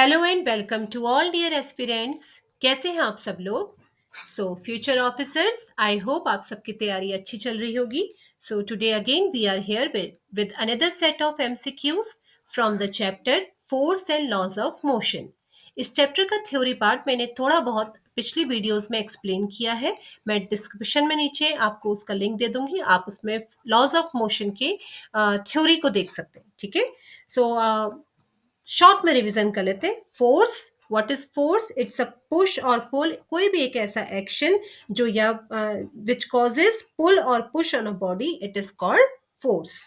Hello and welcome to all dear aspirants. कैसे हैं आप सब लोग? फ्यूचर ऑफिसर्स, आई होप आप सबकी तैयारी अच्छी चल रही होगी। Today again we are here with another set of MCQs from the chapter force and laws of motion. इस चैप्टर का थ्योरी पार्ट मैंने थोड़ा बहुत पिछली वीडियोस में एक्सप्लेन किया है। मैं डिस्क्रिप्शन में नीचे आपको उसका लिंक दे दूंगी, आप उसमें लॉज ऑफ मोशन के थ्योरी को देख सकते हैं। ठीक है। सो शॉर्ट में रिवीजन कर लेते हैं। Force, what is force? It's a push और पुल, कोई भी एक ऐसा एक्शन जो या विच कॉजेज पुल और push on a body, it is called force.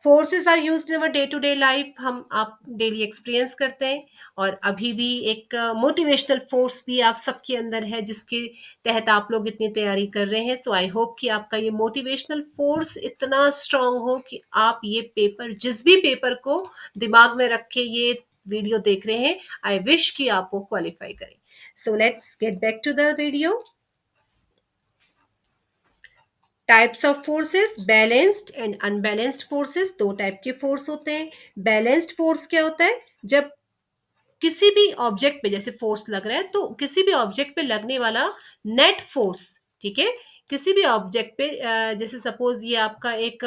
Forces are used in our day to day life, हम आप डेली एक्सपीरियंस करते हैं। और अभी भी एक मोटिवेशनल फोर्स भी आप सबके अंदर है, जिसके तहत आप लोग इतनी तैयारी कर रहे हैं। सो आई होप कि आपका ये मोटिवेशनल फोर्स इतना स्ट्रांग हो कि आप ये पेपर, जिस भी पेपर को दिमाग में रख के ये वीडियो देख रहे हैं, आई विश कि आप वो क्वालिफाई करें। So let's get back to the video. Types of forces, balanced and unbalanced forces. दो टाइप के फोर्स होते हैं। बैलेंस्ड फोर्स क्या होता है? जब किसी भी ऑब्जेक्ट पे जैसे फोर्स लग रहा है, तो किसी भी ऑब्जेक्ट पे लगने वाला नेट फोर्स, ठीक है, किसी भी ऑब्जेक्ट पे जैसे सपोज ये आपका एक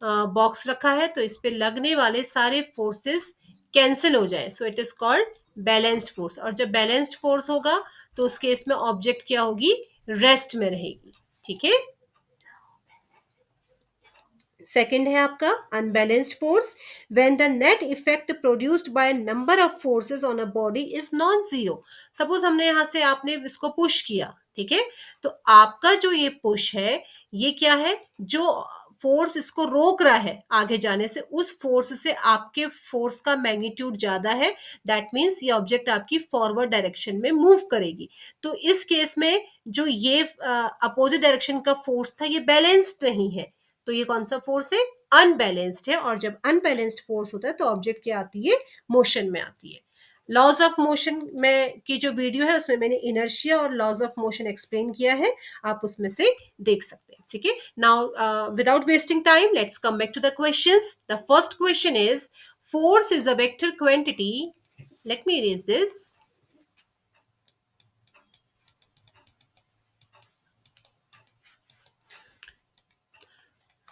बॉक्स रखा है, तो इस पे लगने वाले सारे फोर्सेस कैंसिल हो जाए, सो it is called balanced force. और जब बैलेंस्ड फोर्स होगा तो उस केस में ऑब्जेक्ट क्या होगी? रेस्ट में रहेगी। ठीक है। सेकेंड है आपका unbalanced force, when the net effect produced by number of forces on a body is non zero. Suppose हमने यहां से आपने इसको पुश किया, ठीक है, तो आपका जो ये पुश है, ये क्या है? जो फोर्स इसको रोक रहा है आगे जाने से, उस फोर्स से आपके फोर्स का मैग्नीट्यूड ज्यादा है। दैट मीन्स ये ऑब्जेक्ट आपकी फॉरवर्ड डायरेक्शन में मूव करेगी। तो इस केस में जो ये अपोजिट डायरेक्शन का फोर्स था, ये बैलेंस्ड नहीं है, तो ये कौन सा फोर्स है? अनबैलेंस्ड है। और जब अनबैलेंस्ड फोर्स होता है तो ऑब्जेक्ट क्या आती है? मोशन में आती है। लॉज ऑफ मोशन में की जो वीडियो है उसमें मैंने इनर्शिया और लॉज ऑफ मोशन एक्सप्लेन किया है, आप उसमें से देख सकते हैं। ठीक है। Now without wasting time, let's come back to the questions. The first question is, force is a vector quantity. Let me erase this.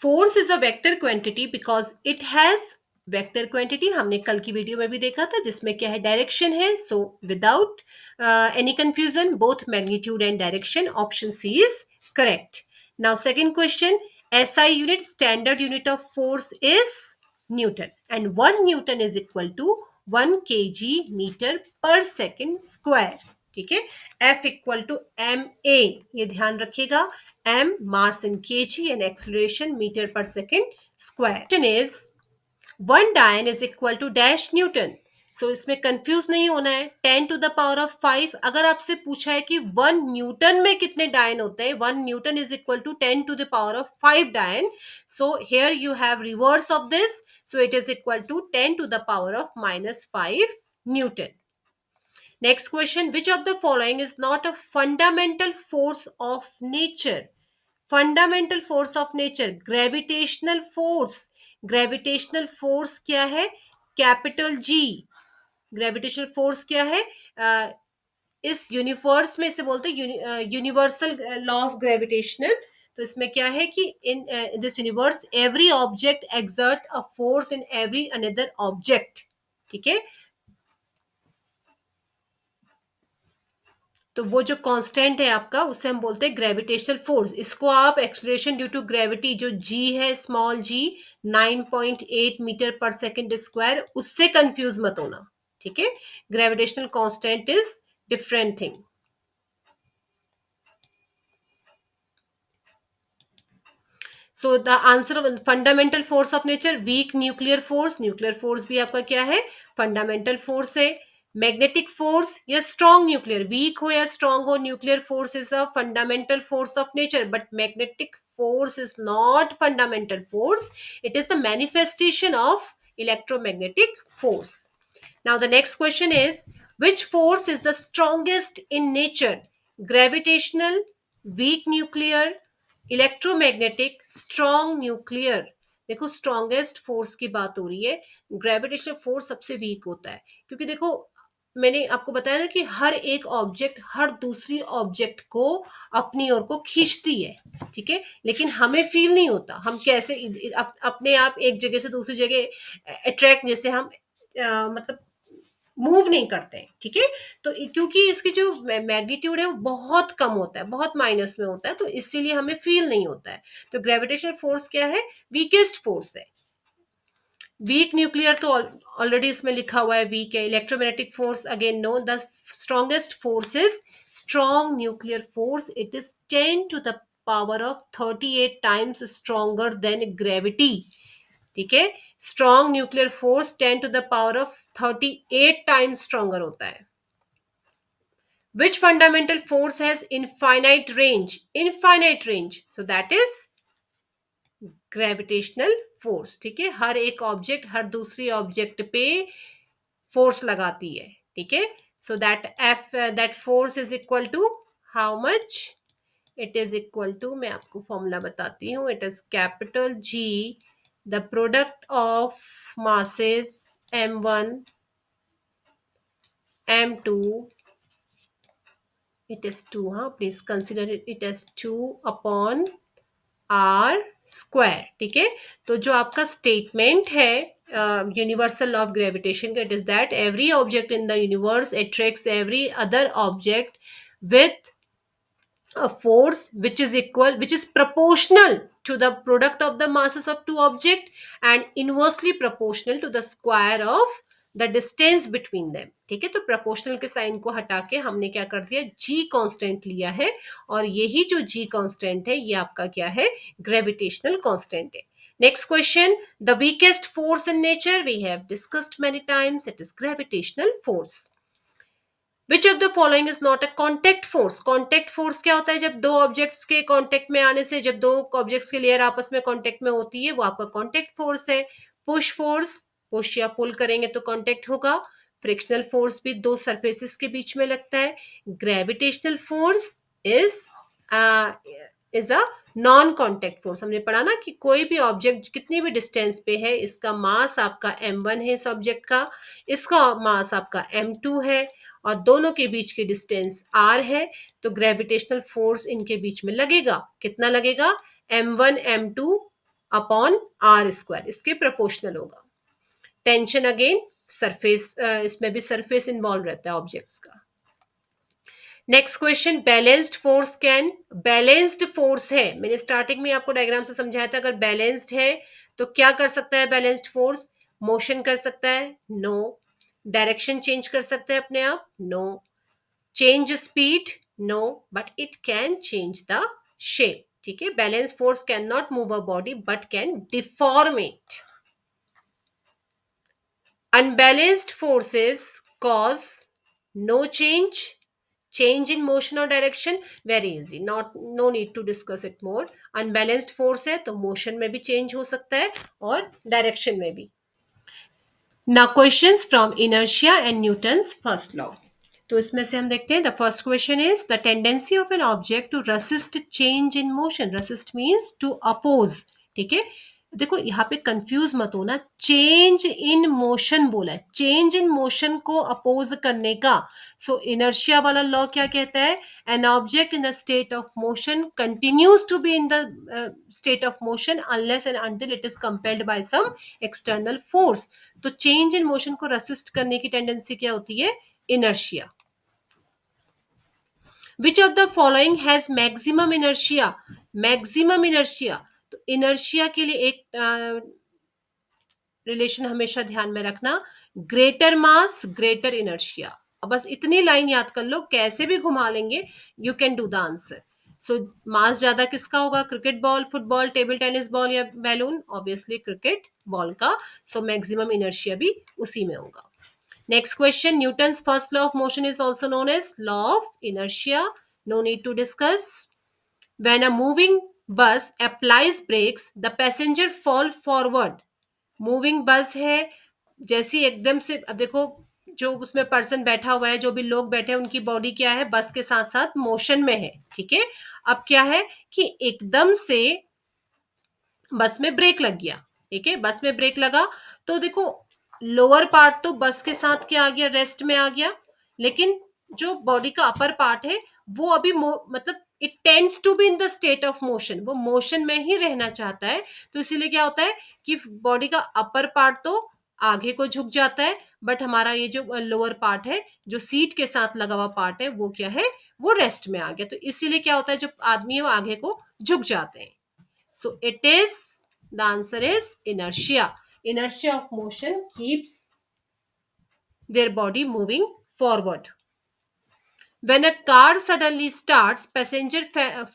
Force is a vector quantity because it has vector quantity, हमने कल की video में भी देखा था, जिसमें क्या है? डायरेक्शन है। So without any confusion, both magnitude and direction, option C is correct. Now second question, SI unit, standard unit of force is newton, and 1 newton is equal to 1 kg metre per second square. ठीक है। F equal to M A, ये ध्यान रखिएगा। m mass in kg and acceleration meter per second square. Question is, 1 डायन is equal to dash newton. So इसमें confuse नहीं होना है। 10⁵ अगर आपसे पूछा है कि 1 न्यूटन में कितने डायन होते हैं, 1 newton is equal to 10⁵ dyne. So here you have reverse of this, so it is equal to 10⁻⁻5 newton. Next question, which of the following is not a fundamental force of nature? Fundamental force of nature, gravitational force. Gravitational force क्या है? Capital G. Gravitational force क्या है? इस universe में इसे बोलते हैं universal law of gravitational. तो इसमें क्या है कि in this universe every object exert a force in every another object. ठीक है। तो वो जो कांस्टेंट है आपका, उसे हम बोलते हैं ग्रेविटेशनल फोर्स। इसको आप एक्सलेशन ड्यू टू ग्रेविटी, जो जी है, स्मॉल जी, 9.8 मीटर पर सेकेंड स्क्वायर, उससे कंफ्यूज मत होना। ठीक है। Gravitational constant is different thing. So the answer of fundamental force of nature, weak nuclear force. Nuclear force भी आपका क्या है? फंडामेंटल फोर्स है। मैग्नेटिक फोर्स या स्ट्रॉन्ग न्यूक्लियर, वीक हो या स्ट्रॉन्ग हो, nuclear force is a fundamental force of nature, but magnetic force is not fundamental force, it is the manifestation of electromagnetic force. Now the next question is, which force is the strongest in nature? Gravitational, weak nuclear, electromagnetic, strong nuclear. देखो strongest force की बात हो रही है, gravitational force सबसे week होता है, क्योंकि देखो मैंने आपको बताया ना कि हर एक ऑब्जेक्ट हर दूसरी ऑब्जेक्ट को अपनी ओर को खींचती है, ठीक है, लेकिन हमें फील नहीं होता हम कैसे अपने आप एक जगह से दूसरी जगह अट्रैक्ट, जैसे हम मतलब मूव नहीं करते हैं, ठीक है। तो क्योंकि इसकी जो मैग्नीट्यूड है वो बहुत कम होता है, बहुत माइनस में होता है, तो इसीलिए हमें फील नहीं होता है। तो ग्रेविटेशनल फोर्स क्या है? वीकेस्ट फोर्स है। वीक न्यूक्लियर तो ऑलरेडी इसमें लिखा हुआ है वीक है। Electromagnetic force again no, the strongest force is strong nuclear force, it is 10 to the power of 38 times stronger than gravity, ठीक है। Strong nuclear force 10 to the power of 38 times stronger होता है। Which fundamental force has infinite range? Infinite range. So that is gravitational force, ठीक है। हर एक object हर दूसरी object पे force लगाती है, ठीक है। So that force is equal to how much? It is equal to, मैं आपको फॉर्मूला बताती हूँ, it is capital G the product of masses m1 m2, it is 2, हाँ, please consider it as 2 upon r square, ठीक है। तो जो आपका स्टेटमेंट है यूनिवर्सल लॉ ऑफ ग्रेविटेशन का, it is that every object in the universe attracts every other object with a force which is proportional to the product of the masses of two objects and inversely proportional to the square of the distance between them, ठीक है। तो proportional के sign को हटा के हमने क्या कर दिया, जी कांस्टेंट लिया है, और यही जो जी कांस्टेंट है ये आपका क्या है, ग्रेविटेशनल कांस्टेंट है। Next question, the weakest force in nature we have discussed many times, it is gravitational force. Which of the following is not a contact force? Contact force क्या होता है? जब दो ऑब्जेक्ट्स के कॉन्टेक्ट में आने से, जब दो ऑब्जेक्ट्स की लेयर आपस में कॉन्टेक्ट में होती है, वो आपका कॉन्टेक्ट फोर्स है। पुश फोर्स, पुश या पुल करेंगे तो कॉन्टेक्ट होगा। फ्रिक्शनल फोर्स भी दो सरफेसेस के बीच में लगता है। Gravitational force is a non contact force. हमने पढ़ा ना कि कोई भी ऑब्जेक्ट कितनी भी डिस्टेंस पे है, इसका मास आपका m1 है इस ऑब्जेक्ट का, इसका मास आपका m2 है, और दोनों के बीच की डिस्टेंस r है, तो ग्रेविटेशनल फोर्स इनके बीच में लगेगा। कितना लगेगा? m1 m2 upon r square, इसके प्रोपोर्शनल होगा। टेंशन अगेन सरफेस, इसमें भी सरफेस इन्वॉल्व रहता है ऑब्जेक्ट्स का। Next question, balanced force can, balanced force है, मैंने स्टार्टिंग में आपको डायग्राम से समझाया था, अगर बैलेंस्ड है तो क्या कर सकता है बैलेंस्ड फोर्स? मोशन कर सकता है? नो। डायरेक्शन चेंज कर सकता है अपने आप? No. Change speed? No, but it can change the shape, ठीक है। Balance force can not move a body but can deform it. Unbalanced forces cause no change in motion or direction, very easy, no need to discuss it more। Unbalanced force है तो motion में भी change हो सकता है और direction में भी। Now questions from inertia and Newton's first law। तो इसमें से हम देखते हैं, the first question is the tendency of an object to resist change in motion. Resist means to oppose, ठीक है। देखो यहाँ पे कंफ्यूज मत होना, चेंज इन मोशन बोला है, चेंज इन मोशन को अपोज करने का। सो इनर्शिया वाला लॉ क्या कहता है? An object in the state of motion continues to be in the state of motion unless and until it is compelled by some external force. तो change in motion को resist करने की tendency क्या होती है? Inertia. Which of the following has maximum inertia? Maximum inertia, तो inertia के लिए एक रिलेशन हमेशा ध्यान में रखना, ग्रेटर मास ग्रेटर इनर्शिया। अब बस इतनी लाइन याद कर लो, कैसे भी घुमा लेंगे you can do the answer. So mass ज्यादा किसका होगा? Cricket ball, football, table tennis ball या बैलून? ऑब्वियसली क्रिकेट बॉल का। सो मैक्सिमम इनर्शिया भी उसी में होगा। Next question, Newton's first law of motion is also known as law of inertia. No need to discuss. When a moving bus applies brakes, the passenger fall forward. Moving bus है, जैसी एकदम से, अब देखो जो उसमें पर्सन बैठा हुआ है, जो भी लोग बैठे हैं, उनकी बॉडी क्या है? बस के साथ साथ मोशन में है, ठीक है। अब क्या है कि एकदम से बस में ब्रेक लग गया, ठीक है, बस में ब्रेक लगा, तो देखो लोअर पार्ट तो बस के साथ क्या आ गया? रेस्ट में आ गया। लेकिन जो बॉडी का अपर पार्ट है वो अभी मतलब it tends to be in the state of motion, वो मोशन में ही रहना चाहता है। तो इसीलिए क्या होता है कि बॉडी का अपर पार्ट तो आगे को झुक जाता है, बट हमारा ये जो लोअर पार्ट है, जो सीट के साथ लगा हुआ पार्ट है, वो क्या है, वो रेस्ट में आ गया। तो इसीलिए क्या होता है, जो आदमी है वो आगे को झुक जाते हैं। सो it is, the answer is inertia. Inertia of motion keeps their body moving forward. When a car suddenly starts, passenger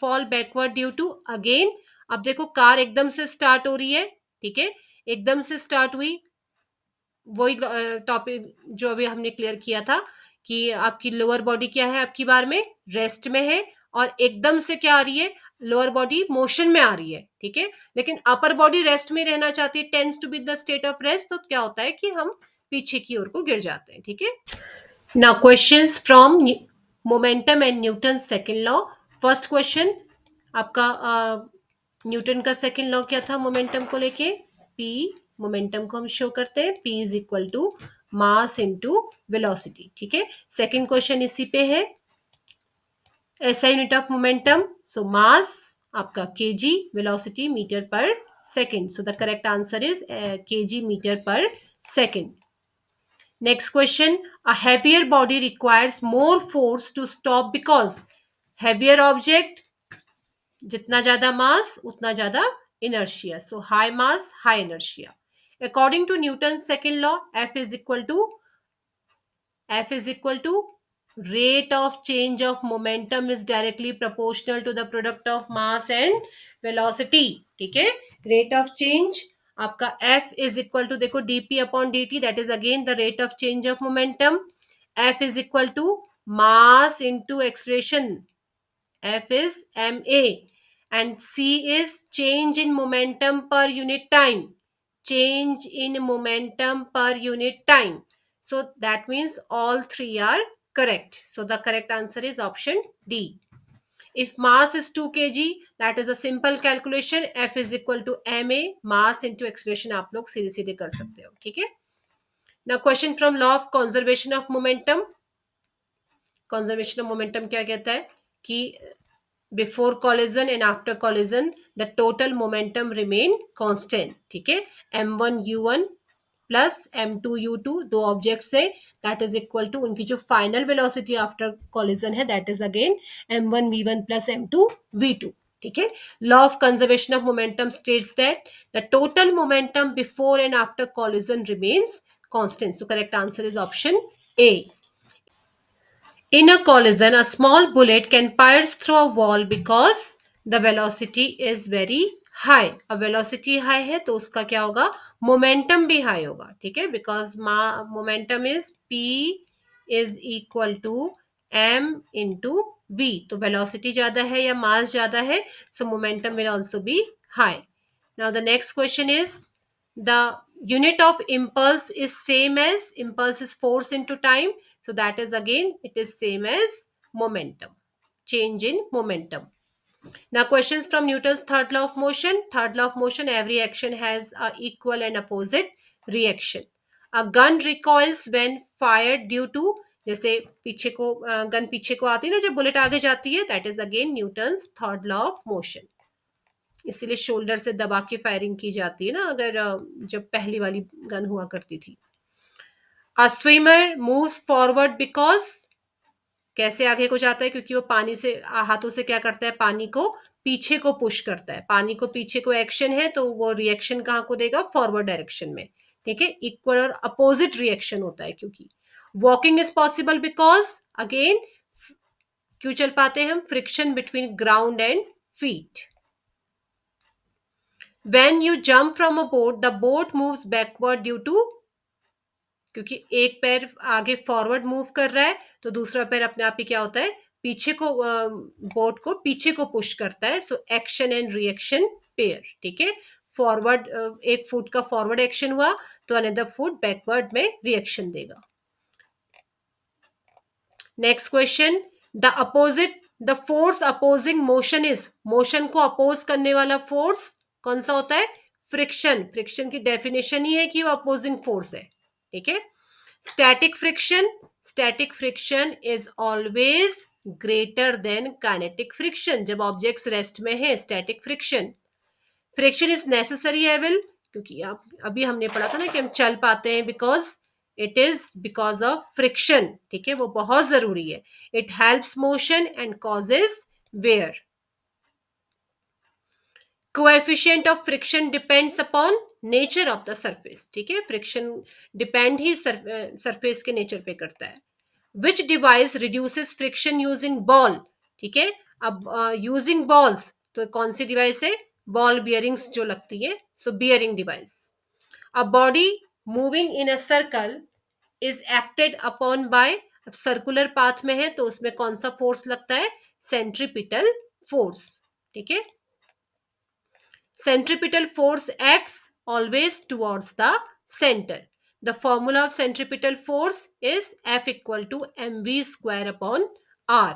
fall backward due to, again, अब देखो कार एकदम से स्टार्ट हो रही है, ठीक है, एकदम से स्टार्ट हुई, वही टॉपिक जो अभी हमने क्लियर किया था कि आपकी लोअर बॉडी क्या है, आपकी बार में रेस्ट में है, और एकदम से क्या आ रही है, लोअर बॉडी मोशन में आ रही है, ठीक है, लेकिन अपर बॉडी रेस्ट में रहना चाहती है, tends to be the state of rest, तो क्या होता है कि हम पीछे की ओर को गिर जाते हैं, ठीक है। Now questions from momentum and Newton's second law. First question आपका न्यूटन का सेकंड लॉ क्या था मोमेंटम को लेके, P, मोमेंटम को हम शो करते हैं P is equal to mass into velocity, ठीक है। सेकंड क्वेश्चन इसी पे है, SI unit of momentum, so mass आपका kg, velocity metre per second, so the correct answer is kg metre per second. Next question, a heavier body requires more force to stop because heavier object, जितना ज्यादा मास उतना ज्यादा inertia. So high mass, high inertia. According to Newton's second law, F is equal to rate of change of momentum is directly proportional to the product of mass and velocity. ठीक है, rate of change आपका F is equal to, देखो dp upon dt, that is again the rate of change of momentum. F is equal to mass into acceleration, F is ma, and C is change in momentum per unit time, change in momentum per unit time. So that means all three are correct. So the correct answer is option D. If mass is 2 kg, that is a simple calculation, F is equal to ma, mass into acceleration आप लोग सीधे सीधे कर सकते हो, ठीक है। Now question from law of conservation of momentum. Conservation of momentum क्या कहता है कि before collision and after collision the total momentum remain constant, ठीक है। m1u1 प्लस m2u2 दो ऑब्जेक्ट्स है, दैट इज इक्वल टू उनकी जो फाइनल वेलोसिटी आफ्टर कॉलिजन है, that is again m1v1 plus m2v2, ठीक है। Law of conservation of momentum states that the total momentum before and after collision remains constant, so correct answer is option A. In a collision, a small bullet can pierce through a wall because the velocity is very high. अब velocity high है तो उसका क्या होगा, momentum भी high होगा, ठीक है, because momentum is P is equal to m into v, तो velocity ज्यादा है या mass ज्यादा है, so momentum will also be high. Now the next question is, the unit of impulse is same as, impulse is force into time, so that is again it is same as momentum, change in momentum. Now questions from Newton's third law of motion. Third law of motion, every action has a equal and opposite reaction. A gun recoils when fired due to, जैसे पीछे को gun पीछे को आती है ना जब bullet आगे जाती है, that is again Newton's third law of motion. इसीलिए शोल्डर से दबा के फायरिंग की जाती है ना, अगर जब पहली वाली गन हुआ करती थी। अ स्विमर मूव्स फॉरवर्ड बिकॉज, कैसे आगे को जाता है, क्योंकि वो पानी से हाथों से क्या करता है, पानी को पीछे को पुश करता है, पानी को पीछे को एक्शन है तो वो रिएक्शन कहाँ को देगा, फॉरवर्ड डायरेक्शन में, ठीक है। इक्वल और अपोजिट रिएक्शन होता है, क्योंकि walking is possible because, again क्यों चल पाते हैं हम, friction between ground and feet. When you jump from a boat, the boat moves backward due to, क्योंकि एक पैर आगे फॉरवर्ड मूव कर रहा है तो दूसरा पैर अपने आप ही क्या होता है, पीछे को, बोट को पीछे को पुश करता है, so action and reaction pair, ठीक है। फॉरवर्ड, एक फुट का फॉरवर्ड एक्शन हुआ तो अनदर फुट बैकवर्ड में रिएक्शन देगा। Next question, the opposite, the force opposing motion is, motion को अपोज करने वाला फोर्स कौन सा होता है, फ्रिक्शन। फ्रिक्शन की डेफिनेशन ही है कि वो अपोजिंग फोर्स है, ठीक है। Static friction, static friction is always greater than kinetic friction. जब ऑब्जेक्ट्स रेस्ट में है, static friction. Friction is necessary evil, क्योंकि अभी हमने पढ़ा था ना कि हम चल पाते हैं because it is because of friction. ठीक है, वो बहुत जरूरी है। It helps motion and causes wear. Coefficient of friction depends upon nature of the surface. ठीक है, फ्रिक्शन डिपेंड ही सरफेस के नेचर पे करता है। Which device reduces friction using ball. ठीक है, अब यूजिंग बॉल्स, तो कौन सी डिवाइस है? बॉल बियरिंग्स जो लगती है, so bearing device. A body moving in a circle is acted upon bye, अब सर्कुलर पाथ में है तो उसमें कौन सा फोर्स लगता है? Centripetal force. ठीक है, centripetal force acts always towards the center. The formula of centripetal force is F equal to mv square upon r.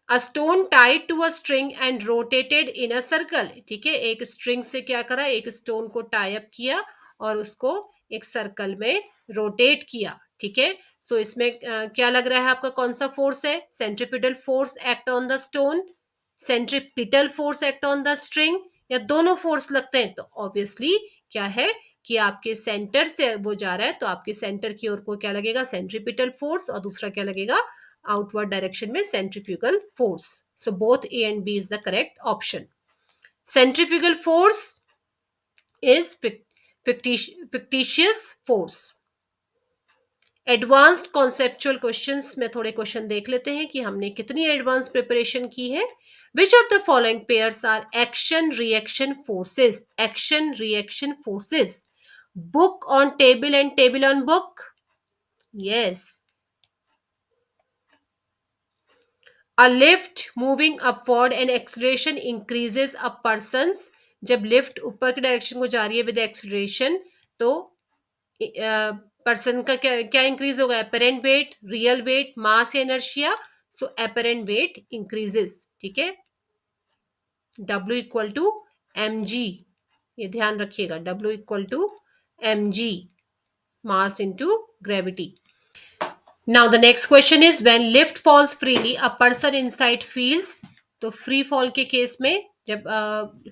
A stone tied to a string and rotated in a circle. ठीक है, एक string से क्या करा? एक stone को tie up किया और उसको एक सर्कल में रोटेट किया। ठीक है, सो इसमें क्या लग रहा है आपका? कौन सा फोर्स है? Centripetal force act on the stone, centripetal force act on the string, या दोनों फोर्स लगते हैं? तो ऑब्वियसली क्या है कि आपके सेंटर से वो जा रहा है, तो आपके सेंटर की ओर को क्या लगेगा? सेंट्रीपिटल फोर्स, और दूसरा क्या लगेगा? आउटवर्ड डायरेक्शन में centrifugal force. So both A and B is the correct option. Centrifugal force is fictitious force. Advanced conceptual questions में थोड़े क्वेश्चन देख लेते हैं कि हमने कितनी एडवांस प्रिपरेशन की है। Which of the following pairs are action reaction forces? Action reaction forces. Book on table and table on book. Yes. A lift moving upward and acceleration increases a person's, जब lift ऊपर की direction को जा रही है with acceleration, तो person का क्या क्या इंक्रीज होगा? Apparent weight, real weight, mass या inertia. So apparent weight increases. ठीक है, W equal to m g, ये ध्यान रखिएगा, W equal to m g, mass into gravity. Now the next question is when lift falls freely a person inside feels, तो free fall के case में जब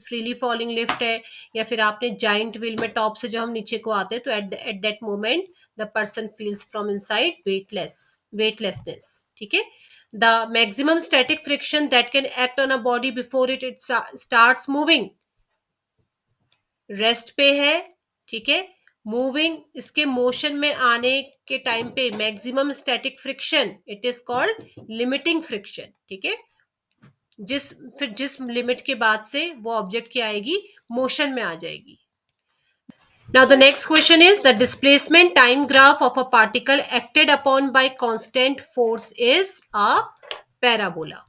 freely falling lift है या फिर आपने जाइंट व्हील में टॉप से जब हम नीचे को आते हैं तो at that moment the person feels from inside weightlessness. ठीक है, the maximum static friction that can act on a body before it starts moving, rest पे है। ठीक है, मूविंग, इसके मोशन में आने के टाइम पे maximum static friction, it is called limiting friction. ठीक है, जिस लिमिट के बाद से वो ऑब्जेक्ट क्या आएगी? मोशन में आ जाएगी। Now the next question is the displacement time graph of a particle acted upon by constant force is a parabola.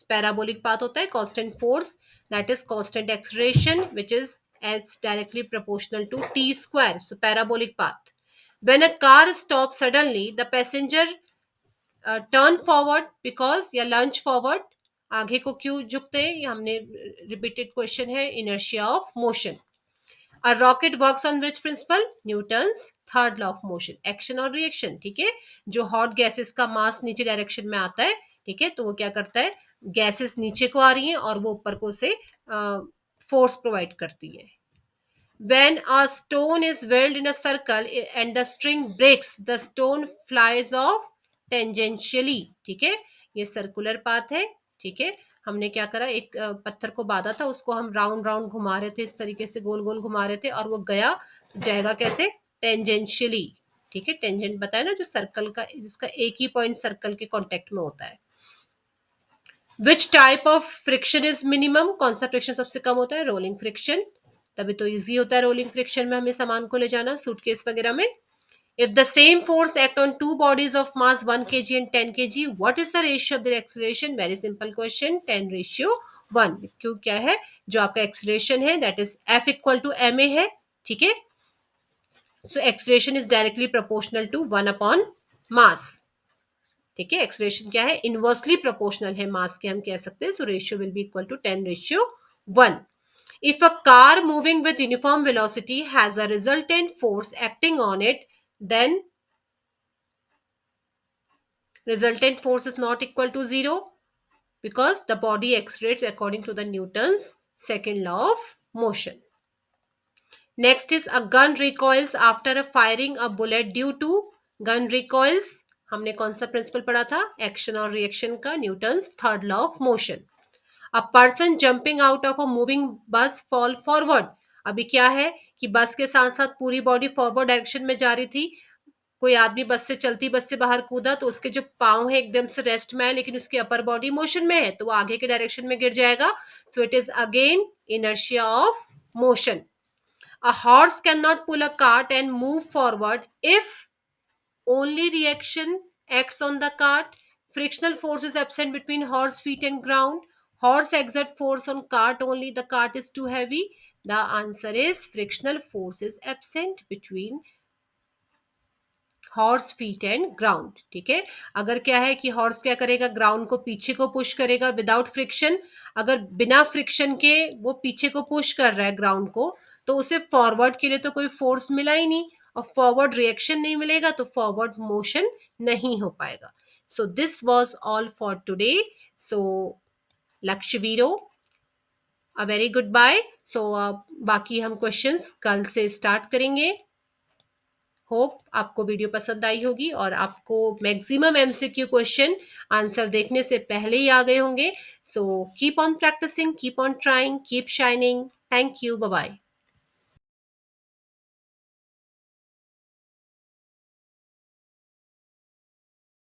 Parabolic path होता है, constant force, that is constant acceleration which is as directly proportional to t square. So parabolic path. When a car stops suddenly, the passenger turn forward because या lunge forward. आगे को क्यों झुकते हैं? ये हमने रिपीटेड क्वेश्चन है, inertia of motion. A rocket works on which principle? Newton's third law of motion, action और रिएक्शन। ठीक है, जो हॉट गैसेस का मास नीचे डायरेक्शन में आता है, ठीक है, तो वो क्या करता है? गैसेस नीचे को आ रही हैं और वो ऊपर को से फोर्स प्रोवाइड करती है। When a stone is whirled in a circle and the string breaks, the stone flies off tangentially. ठीक है, ये सर्कुलर पाथ है। ठीक है, हमने क्या करा? एक पत्थर को बांधा था, उसको हम राउंड राउंड घुमा रहे थे, इस तरीके से गोल गोल घुमा रहे थे, और वो गया जाएगा कैसे? टेंजेंशियली। ठीक है, टेंजेंट बताया ना, जो सर्कल का, जिसका एक ही पॉइंट सर्कल के कॉन्टेक्ट में होता है। Which type of friction is minimum? कौन सा फ्रिक्शन सबसे कम होता है? Rolling friction. तभी तो इजी होता है रोलिंग फ्रिक्शन में हमें सामान को ले जाना, सूटकेस वगैरह में। If the same force act on two bodies of mass 1 kg and 10 kg, what is the ratio of their acceleration? Very simple question, 10:1। क्यों, क्या है? जो आपका acceleration है that is F equal to ma है। ठीक है, so acceleration is directly proportional to 1 upon mass। ठीक है, acceleration क्या है? Inversely proportional है mass के, हम कह सकते हैं, so ratio will be equal to 10:1। If a car moving with uniform velocity has a resultant force acting on it, then Resultant force is not equal to 0 because the body accelerates according to the Newton's second law of motion. Next is a gun recoils after a firing a bullet due to gun recoils. हमने कौन सा principal पढ़ा था? Action और reaction का, Newton's third law of motion. A person jumping out of a moving बस fall forward. अभी क्या है कि बस के साथ साथ पूरी बॉडी फॉरवर्ड डायरेक्शन में जा रही थी. कोई आदमी बस से, चलती बस से बाहर कूदा तो उसके जो पाँव है एकदम से रेस्ट में है, लेकिन उसकी अपर बॉडी मोशन में है, तो वो आगे के डायरेक्शन में गिर जाएगा. सो it is again inertia of motion. A horse cannot pull a cart and move forward if only reaction acts on the cart. Frictional force is absent between horse feet and ground. Horse exert force on cart only. The cart is too heavy. The answer is frictional force is absent between horse feet and ground. ठीक है, अगर क्या है कि horse क्या करेगा, ground को पीछे को पुश करेगा विदाउट फ्रिक्शन. अगर बिना फ्रिक्शन के वो पीछे को पुश कर रहा है ग्राउंड को, तो उसे फॉरवर्ड के लिए तो कोई फोर्स मिला ही नहीं, और फॉरवर्ड रिएक्शन नहीं मिलेगा तो फॉरवर्ड मोशन नहीं हो पाएगा. So this was all for today. So लक्ष्यवीरो, a very good bye. So बाकी हम क्वेश्चंस कल से स्टार्ट करेंगे. होप आपको वीडियो पसंद आई होगी और आपको मैक्सिमम एमसीक्यू क्वेश्चन आंसर देखने से पहले ही आ गए होंगे. So keep on practising, keep on trying, keep shining. Thank you, bye bye.